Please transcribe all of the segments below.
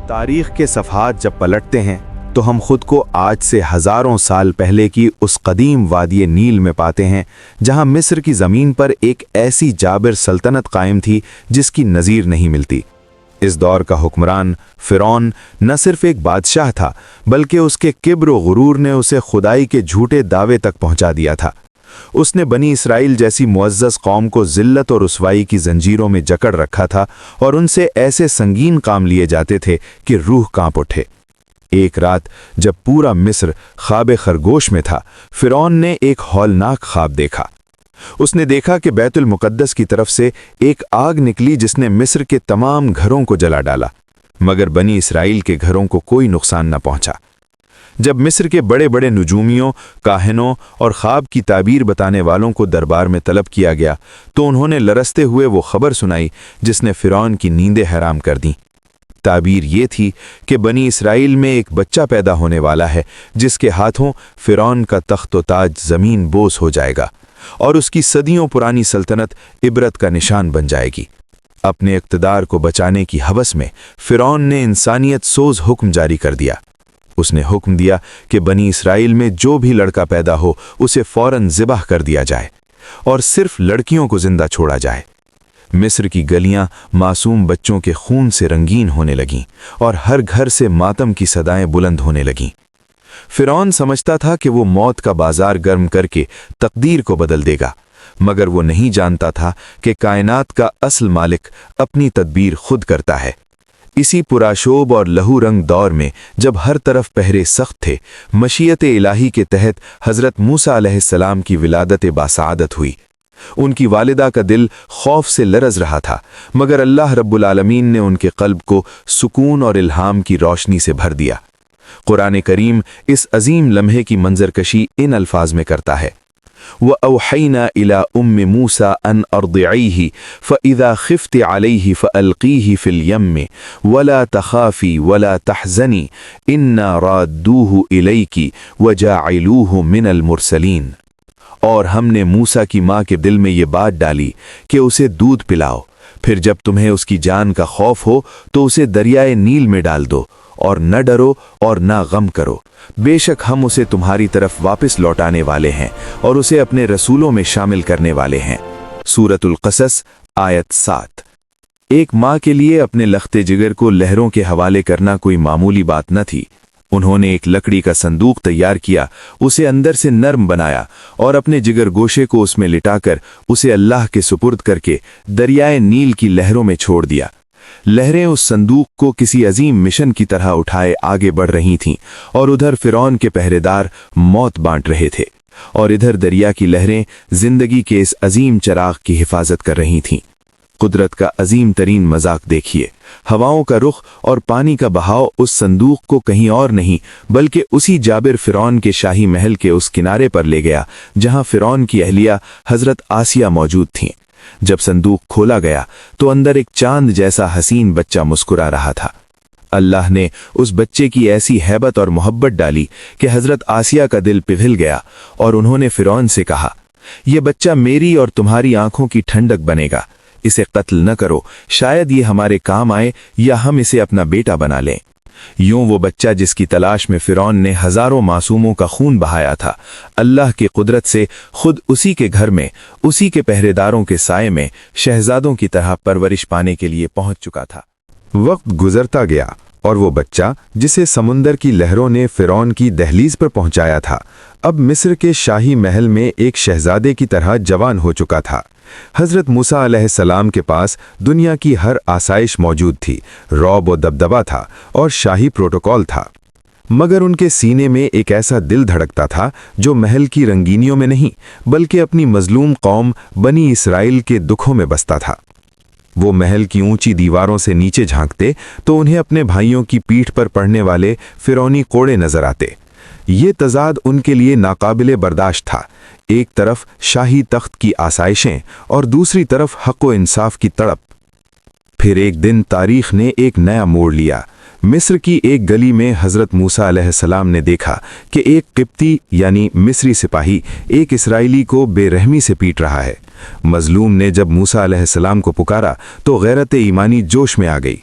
تاریخ کے صفحات جب پلٹتے ہیں تو ہم خود کو آج سے ہزاروں سال پہلے کی اس قدیم وادی نیل میں پاتے ہیں جہاں مصر کی زمین پر ایک ایسی جابر سلطنت قائم تھی جس کی نظیر نہیں ملتی۔ اس دور کا حکمران فرعون نہ صرف ایک بادشاہ تھا بلکہ اس کے کبر و غرور نے اسے خدائی کے جھوٹے دعوے تک پہنچا دیا تھا۔ اس نے بنی اسرائیل جیسی معزز قوم کو ذلت اور رسوائی کی زنجیروں میں جکڑ رکھا تھا اور ان سے ایسے سنگین کام لیے جاتے تھے کہ روح کانپ اٹھے۔ ایک رات جب پورا مصر خواب خرگوش میں تھا، فرعون نے ایک ہولناک خواب دیکھا۔ اس نے دیکھا کہ بیت المقدس کی طرف سے ایک آگ نکلی جس نے مصر کے تمام گھروں کو جلا ڈالا، مگر بنی اسرائیل کے گھروں کو کوئی نقصان نہ پہنچا۔ جب مصر کے بڑے بڑے نجومیوں، کاہنوں اور خواب کی تعبیر بتانے والوں کو دربار میں طلب کیا گیا تو انہوں نے لرزتے ہوئے وہ خبر سنائی جس نے فرعون کی نیندیں حرام کر دیں۔ تعبیر یہ تھی کہ بنی اسرائیل میں ایک بچہ پیدا ہونے والا ہے جس کے ہاتھوں فرعون کا تخت و تاج زمین بوس ہو جائے گا اور اس کی صدیوں پرانی سلطنت عبرت کا نشان بن جائے گی۔ اپنے اقتدار کو بچانے کی ہوس میں فرعون نے انسانیت سوز حکم جاری کر دیا۔ اس نے حکم دیا کہ بنی اسرائیل میں جو بھی لڑکا پیدا ہو اسے فوراً ذبح کر دیا جائے اور صرف لڑکیوں کو زندہ چھوڑا جائے۔ مصر کی گلیاں معصوم بچوں کے خون سے رنگین ہونے لگیں اور ہر گھر سے ماتم کی صدائیں بلند ہونے لگیں۔ فرعون سمجھتا تھا کہ وہ موت کا بازار گرم کر کے تقدیر کو بدل دے گا، مگر وہ نہیں جانتا تھا کہ کائنات کا اصل مالک اپنی تدبیر خود کرتا ہے۔ اسی پراشوب اور لہو رنگ دور میں جب ہر طرف پہرے سخت تھے، مشیت الہی کے تحت حضرت موسیٰ علیہ السلام کی ولادت باسعادت ہوئی۔ ان کی والدہ کا دل خوف سے لرز رہا تھا، مگر اللہ رب العالمین نے ان کے قلب کو سکون اور الہام کی روشنی سے بھر دیا۔ قرآن کریم اس عظیم لمحے کی منظرکشی ان الفاظ میں کرتا ہے: وَأَوْحَيْنَا إِلَىٰ أُمِّ مُوسَىٰ أَنْ أَرْضِعِيهِ فَإِذَا خِفْتِ عَلَيْهِ فَأَلْقِيهِ فِي الْيَمِّ وَلَا تَخَافِي وَلَا تَحْزَنِي إِنَّا رَادُّوهُ إِلَيْكِ وَجَاعِلُوهُ مِنَ الْمُرْسَلِينَ۔ اور ہم نے موسیٰ کی ماں کے دل میں یہ بات ڈالی کہ اسے دودھ پلاؤ، پھر جب تمہیں اس کی جان کا خوف ہو تو اسے دریائے نیل میں ڈال دو، اور نہ ڈرو اور نہ غم کرو، بے شک ہم اسے تمہاری طرف واپس لوٹانے والے ہیں اور اسے اپنے رسولوں میں شامل کرنے والے ہیں۔ سورۃ القصص آیت 7۔ ایک ماں کے لیے اپنے لختے جگر کو لہروں کے حوالے کرنا کوئی معمولی بات نہ تھی۔ انہوں نے ایک لکڑی کا صندوق تیار کیا، اسے اندر سے نرم بنایا اور اپنے جگر گوشے کو اس میں لٹا کر اسے اللہ کے سپرد کر کے دریائے نیل کی لہروں میں چھوڑ دیا۔ لہریں اس صندوق کو کسی عظیم مشن کی طرح اٹھائے آگے بڑھ رہی تھیں، اور ادھر فرعون کے پہرے دار موت بانٹ رہے تھے، اور ادھر دریا کی لہریں زندگی کے اس عظیم چراغ کی حفاظت کر رہی تھیں۔ قدرت کا عظیم ترین مذاق دیکھیے، ہواؤں کا رخ اور پانی کا بہاؤ اس صندوق کو کہیں اور نہیں بلکہ اسی جابر فرعون کے شاہی محل کے اس کنارے پر لے گیا جہاں فرعون کی اہلیہ حضرت آسیہ موجود تھیں۔ جب صندوق کھولا گیا تو اندر ایک چاند جیسا حسین بچہ مسکرا رہا تھا۔ اللہ نے اس بچے کی ایسی ہیبت اور محبت ڈالی کہ حضرت آسیہ کا دل پگھل گیا، اور انہوں نے فرعون سے کہا: یہ بچہ میری اور تمہاری آنکھوں کی ٹھنڈک بنے گا، اسے قتل نہ کرو، شاید یہ ہمارے کام آئے یا ہم اسے اپنا بیٹا بنا لیں۔ یوں وہ بچہ جس کی تلاش میں فرعون نے ہزاروں معصوموں کا خون بہایا تھا، اللہ کی قدرت سے خود اسی کے گھر میں، اسی کے پہرے داروں کے سائے میں شہزادوں کی طرح پرورش پانے کے لیے پہنچ چکا تھا۔ وقت گزرتا گیا اور وہ بچہ جسے سمندر کی لہروں نے فرعون کی دہلیز پر پہنچایا تھا، اب مصر کے شاہی محل میں ایک شہزادے کی طرح جوان ہو چکا تھا۔ حضرت موسیٰ علیہ السلام کے پاس دنیا کی ہر آسائش موجود تھی، رعب و دبدبہ تھا اور شاہی پروٹوکول تھا، مگر ان کے سینے میں ایک ایسا دل دھڑکتا تھا جو محل کی رنگینیوں میں نہیں بلکہ اپنی مظلوم قوم بنی اسرائیل کے دکھوں میں بستا تھا۔ وہ محل کی اونچی دیواروں سے نیچے جھانکتے تو انہیں اپنے بھائیوں کی پیٹھ پر پڑنے والے فرعونی کوڑے نظر آتے۔ یہ تضاد ان کے لیے ناقابل برداشت تھا، ایک طرف شاہی تخت کی آسائشیں اور دوسری طرف حق و انصاف کی تڑپ۔ پھر ایک دن تاریخ نے ایک نیا موڑ لیا۔ مصر کی ایک گلی میں حضرت موسیٰ علیہ السلام نے دیکھا کہ ایک قبطی یعنی مصری سپاہی ایک اسرائیلی کو بے رحمی سے پیٹ رہا ہے۔ مظلوم نے جب موسیٰ علیہ السلام کو پکارا تو غیرت ایمانی جوش میں آ گئی۔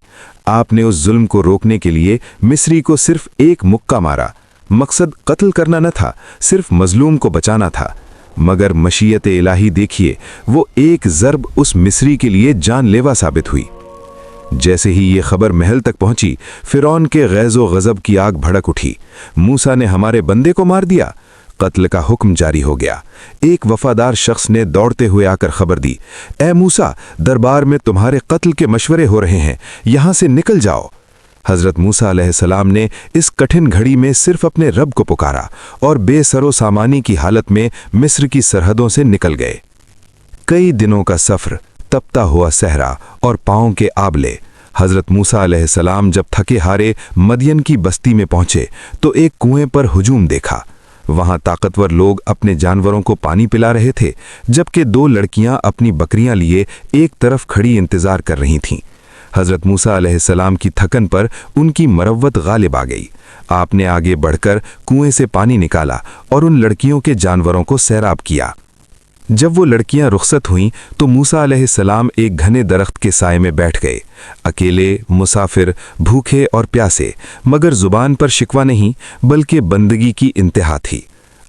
आपने उस जुल्म को रोकने के लिए मिस्री को सिर्फ एक मुक्का मारा। मकसद कत्ल करना न था, सिर्फ मजलूम को बचाना था। मगर मशीयत इलाही देखिए, वो एक ज़र्ब उस मिस्री के लिए जानलेवा साबित हुई। जैसे ही ये खबर महल तक पहुंची, फिरौन के गैज़ो गज़ब की आग भड़क उठी। मूसा ने हमारे बंदे को मार दिया। कत्ल का हुक्म जारी हो गया। एक वफादार शख्स ने दौड़ते हुए आकर खबर दी, ए मूसा, दरबार में तुम्हारे कत्ल के मशवरे हो रहे हैं, यहां से निकल जाओ। हजरत मूसा अलैहिस्सलाम ने इस कठिन घड़ी में सिर्फ अपने रब को पुकारा और बेसरो सामानी की हालत में मिस्र की सरहदों से निकल गए। कई दिनों का सफ़र, तपता हुआ सहरा और पाँव के आबले। हजरत मूसा अलैहिस्सलाम जब थके हारे मदियन की बस्ती में पहुंचे तो एक कुएं पर हुजूम देखा। वहां ताकतवर लोग अपने जानवरों को पानी पिला रहे थे, जबकि दो लड़कियां अपनी बकरियां लिए एक तरफ खड़ी इंतजार कर रही थीं। हजरत मूसा अलैहिस्सलाम की थकन पर उनकी मरवत गालिब आ गई। आपने आगे बढ़कर कुएं से पानी निकाला और उन लड़कियों के जानवरों को सैराब किया। जब वो लड़कियां रुखसत हुईं तो मूसा अलैहिस्सलाम एक घने दरख्त के साए में बैठ गए, अकेले, मुसाफिर, भूखे और प्यासे, मगर जुबान पर शिकवा नहीं बल्कि बंदगी की इंतहा थी।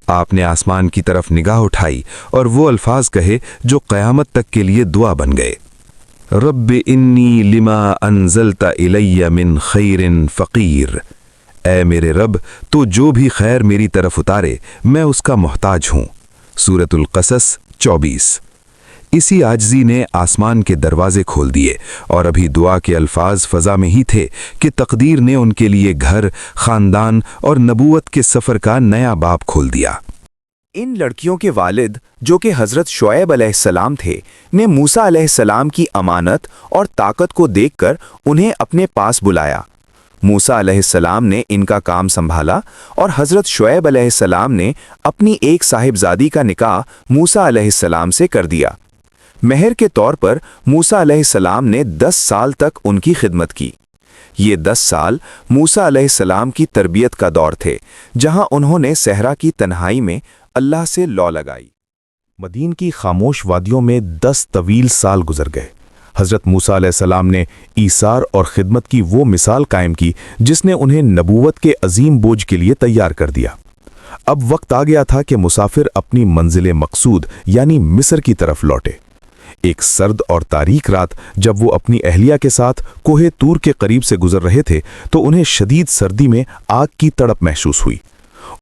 आपने आसमान की तरफ निगाह उठाई और वो अल्फाज कहे जो क़यामत तक के लिए दुआ बन गए, रब्बि इन्नी लिमा अनज़लता इलैया मिन खैरिन फ़क़ीर। ऐ मेरे रब, तो जो भी खैर मेरी तरफ उतारे मैं उसका मोहताज हूँ। सूरतुल क़सस 24। इसी आजिज़ी ने आसमान के दरवाजे खोल दिए और अभी दुआ के अल्फाज फ़ज़ा में ही थे कि तकदीर ने उनके लिए घर, ख़ानदान और नबूवत के सफ़र का नया बाब खोल दिया। इन लड़कियों के वालिद, जो कि हज़रत शुएब अलैहिस्सलाम थे, ने मूसा अलैहिस्सलाम की अमानत और ताकत को देखकर उन्हें अपने पास बुलाया। मूसा अलैहिस्सलाम ने इनका काम संभाला और हज़रत शुएब अलैहिस्सलाम ने अपनी एक साहिबजादी का निकाह मूसा अलैहिस्सलाम से कर दिया। मेहर के तौर पर मूसा अलैहिस्सलाम ने 10 साल तक उनकी खिदमत की। ये 10 साल मूसा अलैहिस्सलाम की तरबियत का दौर थे, जहां उन्होंने सहरा की तन्हाई में अल्लाह से लौ लगाई। मदीन की खामोश वादियों में 10 तवील साल गुजर गए। हज़रत मूसा अलैहिस्सलाम ने ईसार और खिदमत की वो मिसाल कायम की जिसने उन्हें नबूवत के अजीम बोझ के लिए तैयार कर दिया। अब वक्त आ गया था कि मुसाफिर अपनी मंजिल मकसूद यानी मिस्र की तरफ लौटे। एक सर्द और तारीक रात जब वो अपनी अहलिया के साथ कोहे तूर के करीब से गुजर रहे थे तो उन्हें शदीद सर्दी में आग की तड़प महसूस हुई।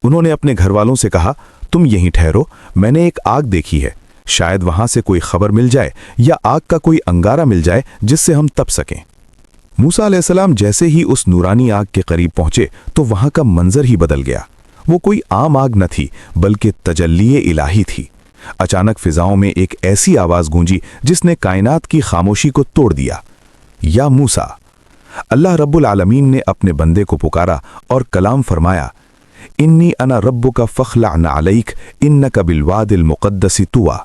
उन्होंने अपने घरवालों से कहा, तुम यहीं ठहरो, मैंने एक आग देखी है, शायद वहां से कोई खबर मिल जाए या आग का कोई अंगारा मिल जाए जिससे हम तप सकें। मूसा अलैहिस्सलाम जैसे ही उस नूरानी आग के करीब पहुंचे तो वहां का मंजर ही बदल गया। वो कोई आम आग न थी बल्कि तजल्ली इलाही थी। अचानक फिजाओं में एक ऐसी आवाज गूंजी जिसने कायनात की खामोशी को तोड़ दिया, या मूसा। अल्लाह रब्बुल आलमीन ने अपने बंदे को पुकारा और कलाम फरमाया, इन्नी अना रब्बुका फ़ख़्लअन अलैक इन्नका बिलवादिल मुक़द्दसी तुवा।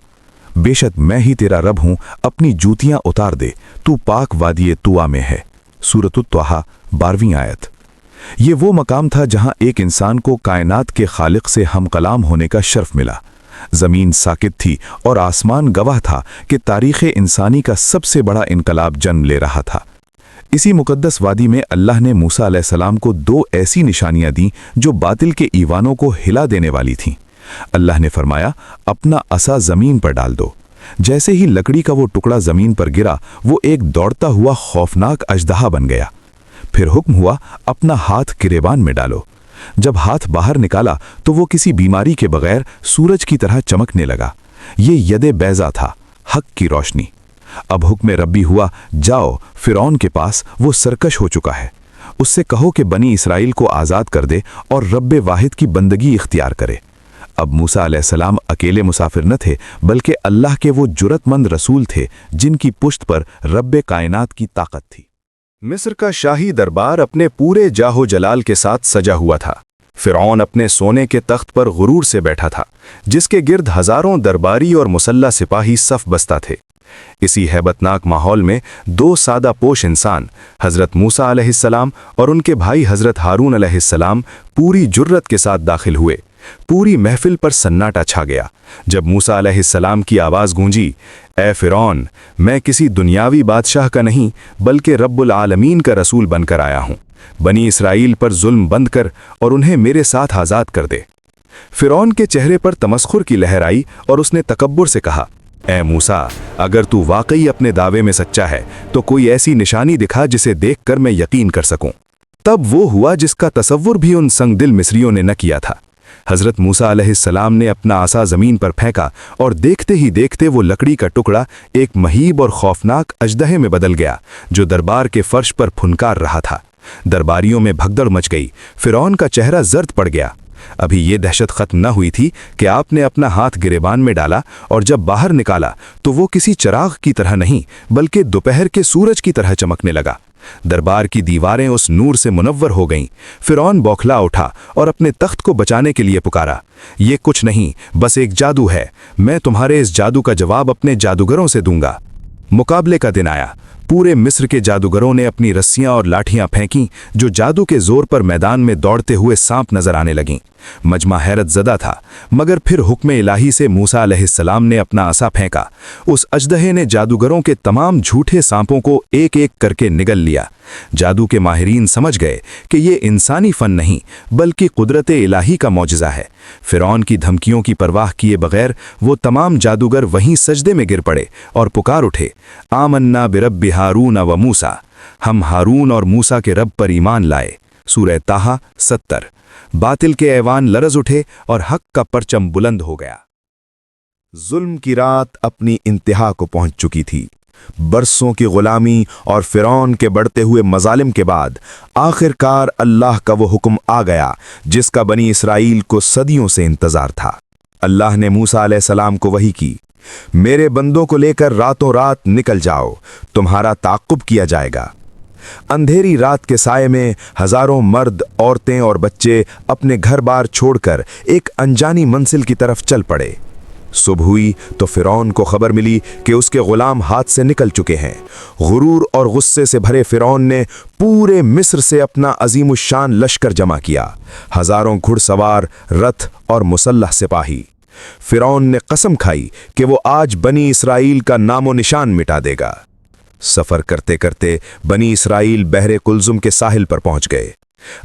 बेशक मैं ही तेरा रब हूं, अपनी जूतियां उतार दे, तू पाक वादी तुआ में है। सूरत त्वाहा 12वीं आयत। ये वो मकाम था जहां एक इंसान को कायनात के खालिक से हम कलाम होने का शर्फ मिला। ज़मीन साकित थी और आसमान गवाह था कि तारीख़ इंसानी का सबसे बड़ा इनकलाब जन्म ले रहा था। इसी मुकद्दस वादी में अल्लाह ने मूसा अलैहिस्सलाम को 2 ऐसी निशानियां दी जो बातिल के ईवानों को हिला देने वाली थीं। अल्लाह ने फरमाया, अपना असा ज़मीन पर डाल दो। जैसे ही लकड़ी का वो टुकड़ा ज़मीन पर गिरा, वो एक दौड़ता हुआ खौफनाक अजदहा बन गया। फिर हुक्म हुआ, अपना हाथ गिरेबान में डालो। जब हाथ बाहर निकाला तो वो किसी बीमारी के बगैर सूरज की तरह चमकने लगा। ये यदे बैज़ा था, हक की रोशनी। अब हुक्म रब्बी हुआ, जाओ फिरौन के पास, वो सरकश हो चुका है। उससे कहो कि बनी इसराइल को आज़ाद कर दे और रब्बे वाहिद की बंदगी इख्तियार करे। अब मूसा अलैहिस्सलाम अकेले मुसाफिर न थे बल्कि अल्लाह के वो जुरतमंद रसूल थे जिनकी पुश्त पर रब्बे कायनात की ताकत थी। मिस्र का शाही दरबार अपने पूरे जाहो जलाल के साथ सजा हुआ था। फिरौन अपने सोने के तख्त पर गुरूर से बैठा था, जिसके गिर्द हजारों दरबारी और मुसल्ला सिपाही सफ बस्ता थे। इसी हैबतनाक माहौल में 2 सादा पोश इंसान, हज़रत मूसा अलैहिस्सलाम और उनके भाई हज़रत हारून अलैहिस्सलाम, पूरी जुर्रत के साथ दाखिल हुए, पूरी महफिल पर सन्नाटा छा गया जब मूसा अलैहिस्सलाम की आवाज़ गूंजी, ए फिरौन, मैं किसी दुनियावी बादशाह का नहीं बल्कि रब्बुल आलमीन का रसूल बनकर आया हूँ। बनी इसराइल पर जुल्म बंद कर और उन्हें मेरे साथ आज़ाद कर दे। फिरौन के चेहरे पर तमस्खुर की लहर आई और उसने तकब्बुर से कहा, ए मूसा, अगर तू वाकई अपने दावे में सच्चा है तो कोई ऐसी निशानी दिखा जिसे देखकर मैं यकीन कर सकूं। तब वो हुआ जिसका तसव्वुर भी उन संगदिल मिस्रियों ने न किया था। हज़रत मूसा अलैहिस्सलाम ने अपना आसा ज़मीन पर फेंका और देखते ही देखते वो लकड़ी का टुकड़ा एक महीब और खौफनाक अजदहे में बदल गया जो दरबार के फर्श पर फुनकार रहा था। दरबारियों में भगदड़ मच गई। फिरौन का चेहरा जर्द पड़ गया। अभी ये दहशत खत्म न हुई थी कि आपने अपना हाथ गिरेबान में डाला और जब बाहर निकाला तो वो किसी चिराग की तरह नहीं बल्कि दोपहर के सूरज की तरह चमकने लगा। दरबार की दीवारें उस नूर से मुनव्वर हो गईं। फिरौन बौखला उठा और अपने तख्त को बचाने के लिए पुकारा, ये कुछ नहीं, बस एक जादू है। मैं तुम्हारे इस जादू का जवाब अपने जादूगरों से दूंगा। मुकाबले का दिन आया। पूरे मिस्र के जादूगरों ने अपनी रस्सियां और लाठियां फेंकीं जो जादू के जोर पर मैदान में दौड़ते हुए सांप नजर आने लगीं। मजमा हैरत ज़दा था, मगर फिर हुक्म इलाही से मूसा अलैहिस्सलाम ने अपना असा फेंका। उस अजदहे ने जादूगरों के तमाम झूठे सांपों को एक एक करके निगल लिया। जादू के माहिरीन समझ गए कि ये इंसानी फन नहीं बल्कि कुदरत इलाही का मौजज़ा है। फिरौन की धमकियों की परवाह किए बगैर वो तमाम जादूगर वहीं सजदे में गिर पड़े और पुकार उठे, आमन्ना बिरब्बि हारून व मूसा, हम हारून और मूसा के रब पर ईमान लाए। सूरह ताहा 70। बातिल के ऐवान लरज उठे और हक का परचम बुलंद हो गया। जुल्म की रात अपनी इंतहा को पहुंच चुकी थी। बरसों की गुलामी और फिरौन के बढ़ते हुए मजालिम के बाद आखिरकार अल्लाह का वो हुक्म आ गया जिसका बनी इसराइल को सदियों से इंतजार था। अल्लाह ने मूसा अलैहिस्सलाम को वही की, मेरे बंदों को लेकर रातों रात निकल जाओ, तुम्हारा ताक़ुब किया जाएगा। अंधेरी रात के साये में हजारों मर्द, औरतें और बच्चे अपने घर बार छोड़कर एक अनजानी मंजिल की तरफ चल पड़े। सुबह हुई तो फिरौन को खबर मिली कि उसके गुलाम हाथ से निकल चुके हैं। गुरूर और गुस्से से भरे फिरौन ने पूरे मिस्र से अपना अजीमुशान लश्कर जमा किया, हजारों घुड़सवार, रथ और मुसल्लह सिपाही। फिरौन ने कसम खाई कि वो आज बनी इसराइल का नामो निशान मिटा देगा। सफर करते करते बनी इसराइल बहरे कुलजुम के साहिल पर पहुंच गए।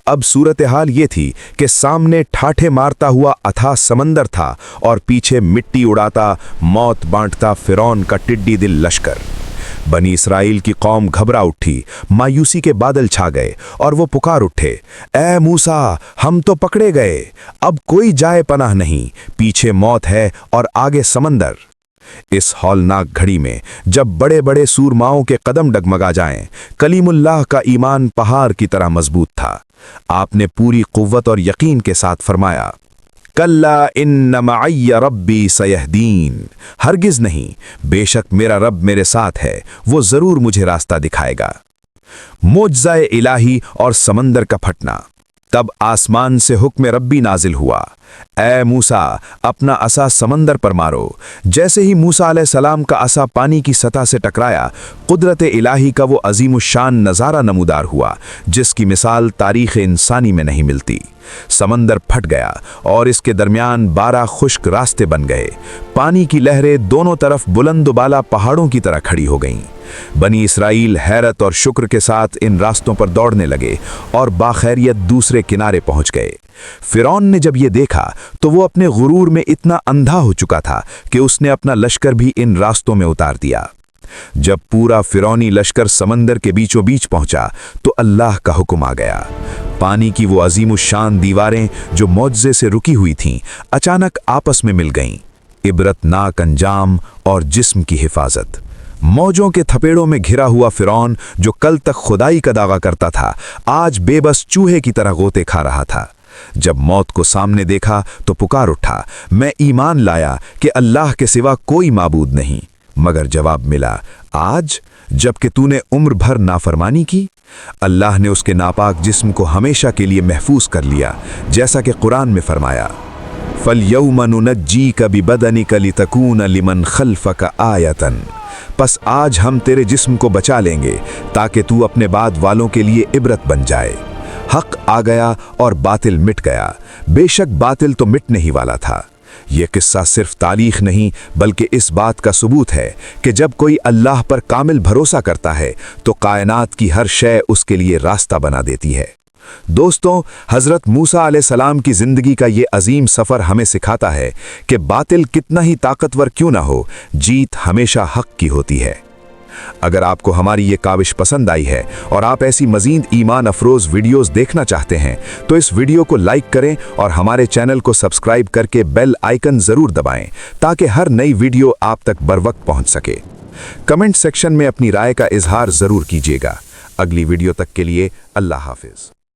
अब सूरत हाल ये थी कि सामने ठाठे मारता हुआ अथाह समंदर था और पीछे मिट्टी उड़ाता, मौत बांटता फिरौन का टिड्डी दिल लश्कर। बनी इसराइल की कौम घबरा उठी, मायूसी के बादल छा गए और वो पुकार उठे, ए मूसा, हम तो पकड़े गए, अब कोई जाए पनाह नहीं, पीछे मौत है और आगे समंदर। इस हौलनाक घड़ी में जब बड़े बड़े सूरमाओं के कदम डगमगा जाएं, कलीमुल्लाह का ईमान पहाड़ की तरह मजबूत था। आपने पूरी कुव्वत और यकीन के साथ फरमाया, कल्ला इन्न मअय्य रब्बी सयहदीन, हरगिज नहीं, बेशक मेरा रब मेरे साथ है, वो जरूर मुझे रास्ता दिखाएगा। मोजज़ाए इलाही और समंदर का फटना। तब आसमान से हुक्म रब्बी नाजिल हुआ, ए मूसा, अपना असा समंदर पर मारो। जैसे ही मूसा अलैहिस्सलाम का असा पानी की सतह से टकराया, कुदरत इलाही का वो अजीमुशान नज़ारा नमूदार हुआ जिसकी मिसाल तारीख़ इंसानी में नहीं मिलती। समंदर फट गया और इसके दरमियान 12 खुश्क रास्ते बन गए। पानी की लहरें दोनों तरफ बुलंद-बाला पहाड़ों की तरह खड़ी हो गईं। बनी इसराइल हैरत और शुक्र के साथ इन रास्तों पर दौड़ने लगे और बाखैरियत दूसरे किनारे पहुंच गए। फिरौन ने जब ये देखा तो वो अपने गुरूर में इतना अंधा हो चुका था कि उसने अपना लश्कर भी इन रास्तों में उतार दिया। जब पूरा फिरौनी लश्कर समंदर के बीचों बीच पहुंचा तो अल्लाह का हुक्म आ गया। पानी की वो अजीमुशान दीवारें जो मौजज़े से रुकी हुई थीं, अचानक आपस में मिल गईं। इबरतनाक अंजाम और जिस्म की हिफाजत। मौजों के थपेड़ों में घिरा हुआ फिरौन जो कल तक खुदाई का दावा करता था, आज बेबस चूहे की तरह गोते खा रहा था। जब मौत को सामने देखा तो पुकार उठा, मैं ईमान लाया कि अल्लाह के सिवा कोई माबूद नहीं। मगर जवाब मिला, आज जबकि तूने उम्र भर नाफरमानी की। अल्लाह ने उसके नापाक जिस्म को हमेशा के लिए महफूज कर लिया, जैसा कि कुरान में फरमाया, फलयौम नुनज्जीका बिबदनिका लितकून लिमन खल्फका आयतन। बस आज हम तेरे जिस्म को बचा लेंगे ताकि तू अपने बाद वालों के लिए इबरत बन जाए। हक आ गया और बातिल मिट गया। बेशक बातिल तो मिटने ही वाला था। ये किस्सा सिर्फ तारीख नहीं बल्कि इस बात का सबूत है कि जब कोई अल्लाह पर कामिल भरोसा करता है तो कायनात की हर शय उसके लिए रास्ता बना देती है। दोस्तों, हज़रत मूसा अलैहिस्सलाम की ज़िंदगी का ये अजीम सफ़र हमें सिखाता है कि बातिल कितना ही ताकतवर क्यों ना हो, जीत हमेशा हक की होती है। अगर आपको हमारी ये काविश पसंद आई है और आप ऐसी मज़ीद ईमान अफरोज़ वीडियोस देखना चाहते हैं तो इस वीडियो को लाइक करें और हमारे चैनल को सब्सक्राइब करके बेल आइकन ज़रूर दबाएं ताकि हर नई वीडियो आप तक बरवक्त पहुंच सके। कमेंट सेक्शन में अपनी राय का इजहार ज़रूर कीजिएगा। अगली वीडियो तक के लिए अल्लाह हाफिज़।